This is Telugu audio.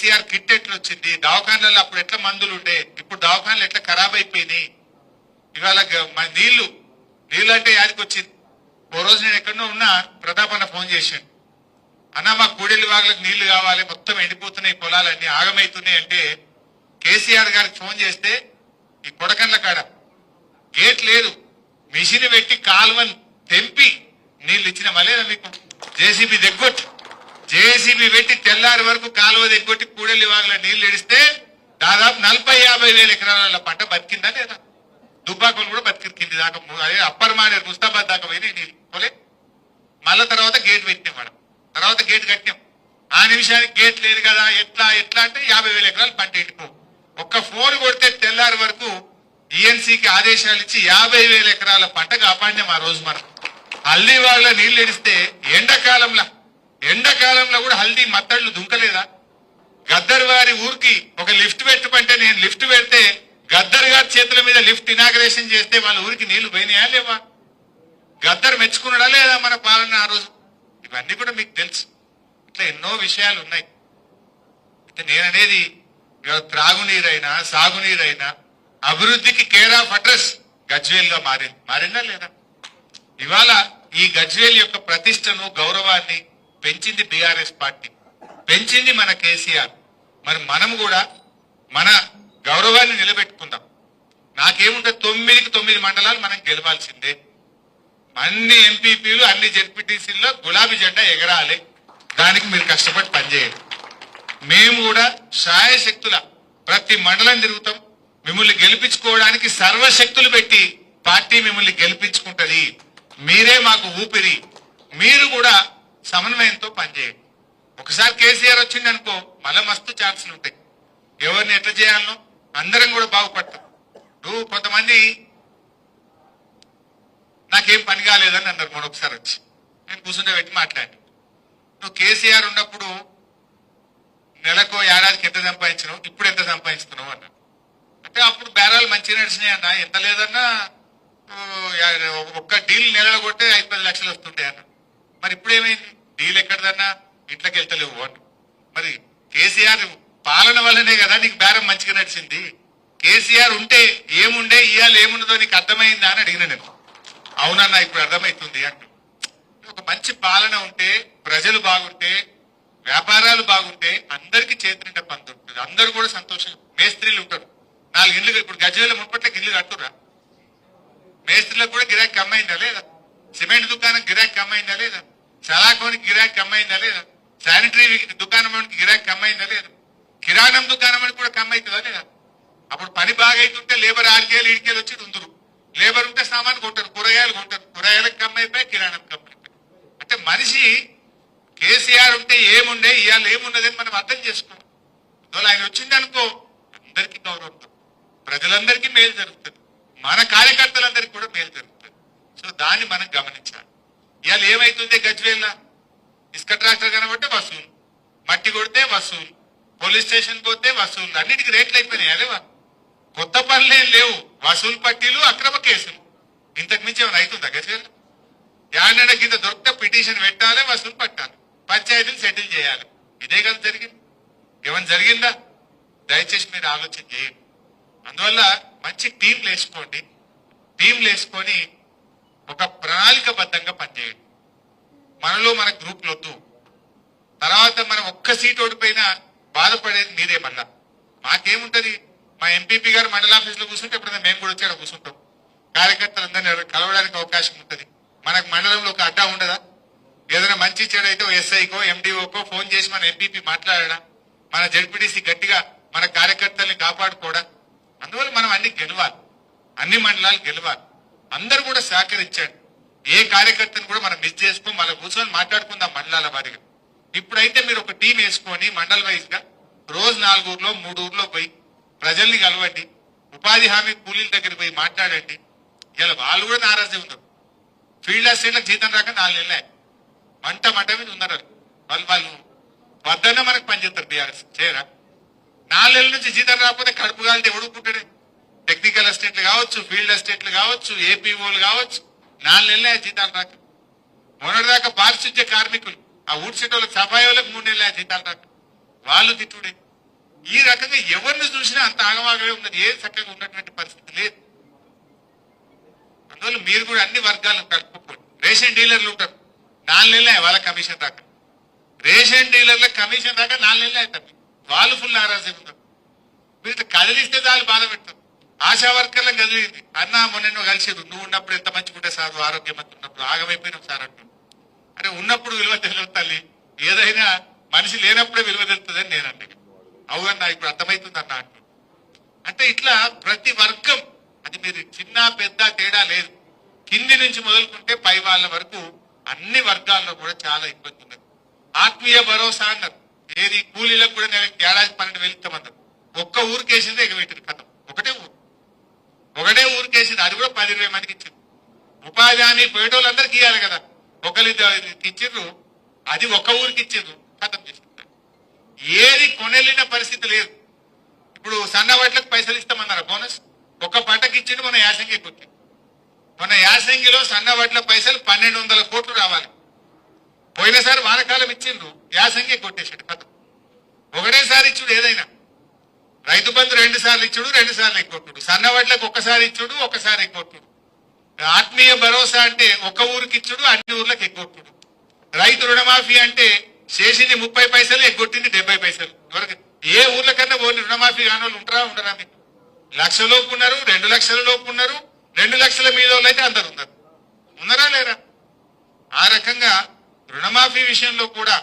కేసీఆర్ కిట్ ఎట్లా వచ్చింది, దవాఖానాలలో అప్పుడు ఎట్లా మందులు ఉండే, ఇప్పుడు దవాఖానాలు ఎట్లా ఖరాబ్ అయిపోయినాయి. ఇవాళ నీళ్లు అంటే యాదికి వచ్చింది. ఓ రోజు నేను ఎక్కడో ఉన్నా, ప్రతాప్ అన్న ఫోన్ చేశాను, అన్న మా కూడెల్లి వాగులకు నీళ్లు కావాలి, మొత్తం ఎండిపోతున్నాయి, పొలాలన్నీ ఆగమవుతున్నాయి అంటే కేసీఆర్ గారికి ఫోన్ చేస్తే ఈ కొడకండ్ల కాడ గేట్ లేదు, మిషన్ పెట్టి కాలువను తెంపి నీళ్లు ఇచ్చిన మళ్ళీ మీకు జేసీబీ దగ్గొట్టి జేసీబీ పెట్టి తెల్లారి వరకు కాలువ దగ్గొట్టి కూడెల్లి వాగుల నీళ్లు ఇడిస్తే దాదాపు 40-50 వేల ఎకరాల పంట బతికిందా లేదా. దుబ్బాకులు కూడా బతికింది దాకా, అదే అప్పర్ మానేరు ముస్తాబాద్ దాకా పోయినాయి నీళ్ళు పోలే. మళ్ళా తర్వాత గేట్ పెట్టినాం మనం, తర్వాత గేట్ కట్టినాం. ఆ నిమిషానికి గేట్ లేదు కదా, ఎట్లా అంటే 50 వేల ఎకరాలు పంట ఎండిపో. ఒక్క ఫోన్ కొడితే తెల్లారి వరకు ఈఎన్సీకి ఆదేశాలు ఇచ్చి 50 వేల ఎకరాల పంట కాపాడినాం ఆ రోజు మనం. హల్దీ వాళ్ళ నీళ్లు ఎడిస్తే ఎండాకాలంలో కూడా హల్దీ మత్తళ్ళు దుంకలేదా. గద్దర్ వారి ఊరికి ఒక లిఫ్ట్ పెట్టమంటే నేను లిఫ్ట్ పెడితే గద్దర్ గారి చేతుల మీద లిఫ్ట్ ఇనాగ్రేషన్ చేస్తే వాళ్ళ ఊరికి నీళ్లు పోయినాయా లేవా. గద్దర్ మెచ్చుకున్నాడా లేదా మన పాలన ఆ రోజు. ఇవన్నీ కూడా మీకు తెలుసు. ఇట్లా ఎన్నో విషయాలు ఉన్నాయి. అయితే నేననేది త్రాగునీరైనా సాగునీరైనా అభివృద్ధికి కేర్ ఆఫ్ అడ్రస్ గజ్వేల్ గా మారిందా లేదా. ఇవాళ ఈ గజ్వేల్ యొక్క ప్రతిష్టను గౌరవాన్ని పెంచింది బీఆర్ఎస్ పార్టీ, పెంచింది మన కేసీఆర్. మరి మనం కూడా మన గౌరవాన్ని నిలబెట్టుకుందాం. నాకేముంటే 9కి 9 మండలాలు మనం గెలవాల్సిందే. అన్ని ఎంపీపీలు అన్ని జెడ్పీటీసీల్లో గులాబీ జెండా ఎగరాలి. దానికి మీరు కష్టపడి పనిచేయండి. మేము కూడా శాయశక్తుల ప్రతి మండలం తిరుగుతాం. మిమ్మల్ని గెలిపించుకోవడానికి సర్వశక్తులు పెట్టి పార్టీ మిమ్మల్ని గెలిపించుకుంటది. మీరే మాకు ఊపిరి. మీరు కూడా సమన్వయంతో పనిచేయండి. ఒకసారి కేసీఆర్ వచ్చింది అనుకో, మళ్ళా మస్తు ఛాన్సులు ఉంటాయి. ఎవరిని ఎట్లా చేయాలనో అందరం కూడా బాగుపడతాం. నువ్వు కొంతమంది నాకేం పని కాలేదని అన్నారు మరొకసారి వచ్చి, నేను కూర్చుంటే పెట్టి మాట్లాడి, నువ్వు కేసీఆర్ ఉన్నప్పుడు నెలకు ఏడాదికి ఎంత సంపాదించినావు, ఇప్పుడు ఎంత సంపాదిస్తున్నావు అన్నా. అంటే అప్పుడు బేరాలు మంచిగా నడిచినాయి అన్న, ఎంత లేదన్నా ఒక్క డీల్ నెలలో కొట్టే 5-10 లక్షలు వస్తుంటాయి అన్న. మరి ఇప్పుడు ఏమైంది, డీల్ ఎక్కడదన్నా ఇంట్లోకి వెళ్తలేవు అన్న. మరి కేసీఆర్ పాలన వల్లనే కదా నీకు బేరం మంచిగా నడిచింది. కేసీఆర్ ఉంటే ఏముండే, ఇవాళ ఏమున్నదో నీకు అర్థమైందా అని అడిగిన నేను. అవునన్నా ఇప్పుడు అర్థమవుతుంది అంటూ. ఒక మంచి పాలన ఉంటే, ప్రజలు బాగుంటే, వ్యాపారాలు బాగుంటే అందరికీ చేతినిండా పని ఉంటుంది. అందరూ కూడా సంతోషంగా. మేస్త్రీలు ఉంటారు, 4 ఇళ్ళు, ఇప్పుడు గజ్వేల్ మున్పట్లకి ఇల్లు కట్టురా. మేస్త్రీలకు కూడా గిరాకీ కమ్మైందా లేదా, సిమెంట్ దుకాణం గిరాకీ కమ్మైందా లేదా, సలాకోనికి గిరాకీ కమ్మైందా లేదా, శానిటరీ దుకాణం గిరాకీ కమ్మైందా లేదా, కిరాణం దుకాణం కూడా కమ్మైతుందా లేదా. అప్పుడు పని బాగా అవుతుంటే లేబర్ 6 ఏళ్ళు వచ్చి ఉందరు. లేబర్ ఉంటే సామాన్ కొంటారు, కూరగాయలు కొంటారు, కూరగాయలకు కమ్మైపోయి కిరాణం కమ్మైపోయి. అంటే మనిషి కేసీఆర్ ఉంటే ఏముండే, ఇవాళ ఏమున్నదని మనం అర్థం చేసుకోవాలి. అందువల్ల ఆయన వచ్చింది అనుకో అందరికీ గౌరవం, ప్రజలందరికీ మేలు జరుగుతుంది, మన కార్యకర్తలందరికీ కూడా మేలు జరుగుతుంది. సో దాన్ని మనం గమనించాలి. ఇవాళ ఏమైతుంది గజ్వేల్లా, ఇసుక ట్రాక్టర్ కనబట్టే వసూలు, మట్టి కొడితే వసూలు, పోలీస్ స్టేషన్ పోతే వసూలు, అన్నిటికీ రేట్లు అయిపోయినాయి. అదేవా కొత్త పనులేం లేవు, వసూలు పట్టీలు, అక్రమ కేసులు. ఇంతకు మించి ఏమైనా అవుతుందా గజ్వేల్. యాడన కింద దొరికితే పిటిషన్ పెట్టాలి, వసూలు పట్టాలి, పంచాయతీలు సెటిల్ చేయాలి. ఇదే కదా జరిగింది. ఏమైనా జరిగిందా? దయచేసి మీరు ఆలోచన చేయండి. అందువల్ల మంచి టీంలు వేసుకోండి. టీంలు వేసుకొని ఒక ప్రణాళికబద్ధంగా పనిచేయండి. మనలో మన గ్రూప్లు వద్దు. తర్వాత మనం ఒక్క సీట్ ఓడిపోయినా బాధపడేది మీరే. మళ్ళా మాకేముంటది, మా ఎంపీపీ గారు మండల ఆఫీసులో కూర్చుంటే ఎప్పుడైనా మేము కూడా వచ్చాడు కూర్చుంటాం. కార్యకర్తలందరినీ కలవడానికి అవకాశం ఉంటుంది. మనకు మండలంలో ఒక అడ్డా ఉండదా? ఏదైనా మంచి చెడు అయితే ఎస్ఐకో ఎండిఓకో ఫోన్ చేసి మన ఎంపీపీ మాట్లాడడా, మన జెడ్పీటీసీ గట్టిగా మన కార్యకర్తల్ని కాపాడుకోవడం. అందువల్ల మనం అన్ని గెలవాలి, అన్ని మండలాలు గెలవాలి. అందరూ కూడా సహకరించండి. ఏ కార్యకర్తను కూడా మనం మిస్ చేసుకో, మళ్ళీ కూర్చొని మాట్లాడుకుందాం మండలాల వారిగా. ఇప్పుడైతే మీరు ఒక టీం వేసుకొని మండల్ వైజ్ గా రోజు 4 ఊర్లో 3 ఊర్లో పోయి ప్రజల్ని కలవండి. ఉపాధి హామీ కూలీల దగ్గర పోయి మాట్లాడండి. ఇలా వాళ్ళు కూడా నారాజే ఉన్నారు. ఫీల్డ్ అసిస్టెంట్లకు జీతం రాక 4 నెలలే మంట మీద ఉన్నారు. వాళ్ళు వద్దన్నా మనకు పనిచేస్తారు. బీఆర్ఎస్ చేయరా? 4 నెలల నుంచి జీతం రాకపోతే కడుపు కాలితే ఎవడుకుంటాడే. టెక్నికల్ అసిస్టెంట్లు కావచ్చు, ఫీల్డ్ అసిస్టెంట్లు కావచ్చు, ఏపీఓలు కావచ్చు, 4 నెలలే జీతాలు రాక. మొన్నటిదాకా పారిశుద్ధ్య కార్మికులు, ఆ ఊడ్చేటోళ్ళకి సఫాయి వాళ్ళకి 3 నెలలే జీతాలు రాక. వాళ్ళు తిట్టుడే. ఈ రకంగా ఎవరిని చూసినా అంత ఆగమాగమే ఉన్నది, ఏ చక్కగా ఉన్నటువంటి పరిస్థితి లేదు. అందువల్ల మీరు కూడా అన్ని వర్గాలను కలుపుకోండి. రేషన్ డీలర్లు ఉంటారు, 4 నెలలే వాళ్ళ కమిషన్ దాకా. రేషన్ డీలర్ల కమిషన్ దాకా 4 నెలలే అవుతారు. వాళ్ళు ఫుల్ నారాజీ ఉంటారు. మీరు ఇట్లా కదిలిస్తే దాన్ని బాధ పెడతారు. ఆశా వర్కర్లను కదిలింది, అన్న మొన్న కలిసిరు, నువ్వు ఉన్నప్పుడు ఎంత మంచిగుంటే సార్, ఆరోగ్యమంతా ఉన్నప్పుడు ఆగమైపోయినాం సార్ అంటున్నాడు. అంటే ఉన్నప్పుడు విలువ తెలియదు తల్లి, ఏదైనా మనిషి లేనప్పుడే విలువ తెలుస్తుందని నేను అంటే అవునన్నా ఇప్పుడు అర్థమవుతుంది అన్న అంటు. అంటే ఇట్లా ప్రతి వర్గం, అది మీరు చిన్న పెద్ద తేడా లేదు, కింది నుంచి మొదలుకుంటే పై వాళ్ళ వరకు అన్ని వర్గాల్లో కూడా చాలా ఇబ్బంది ఉన్నది. ఆత్మీయ భరోసా అన్నారు, ఏది కూలీలకు కూడా నెలకి ఏడాది 12,000 ఇస్తామన్నారు. ఒక్క ఊరికేసిందే ఎగబెట్టింది కథం. ఒకటే ఊరికేసింది, అది కూడా 10-20 మందికి ఇచ్చింది. ఉపాధి హామీ పోయేటోళ్ళందరికీ ఇవ్వాలి కదా, ఒకరికి ఇచ్చిర్రు, అది ఒక్క ఊరికి ఇచ్చిర్రు, కథం చేసింది. ఏది కొనెళ్ళిన పరిస్థితి లేదు. ఇప్పుడు సన్న వడ్లకు పైసలు ఇస్తామన్నారు, బోనస్ ఒక్క పంటకి ఇచ్చిండు. మన యాసంగి కొట్టి, మన యాసంగిలో సన్న వడ్ల పైసలు 1,200 కోట్లు రావాలి. పోయినసారి వానకాలం ఇచ్చిండ్రు, యాసంగి కొట్టేసాడు కథం. ఒకటేసారి ఇచ్చుడు, ఏదైనా రైతు బంధు 2 సార్లు ఇచ్చుడు, 2 సార్లు ఎగ్గొట్టుడు. సన్న వడ్లకు ఒక్కసారి ఇచ్చుడు, ఒక్కసారి ఎగ్గొట్టుడు. ఆత్మీయ భరోసా అంటే ఒక్క ఊరికి ఇచ్చుడు, అన్ని ఊర్లకు ఎగ్గొట్టుడు. రైతు రుణమాఫీ అంటే చేసింది 30 పైసలు, ఎగ్గొట్టింది 70 పైసలు. ఎవరికి ఏ ఊర్ల కన్నా ఓన్లీ రుణమాఫీ కాని వాళ్ళు ఉండరా మీకు? 1,00,000 లోపు ఉన్నారు, 2 లక్షల లోపు ఉన్నారు, 2 లక్షల మీద వాళ్ళు అయితే అందరు ఉన్నారు. ఉన్నారా లేరా? ఆ రకంగా రుణమాఫీ విషయంలో కూడా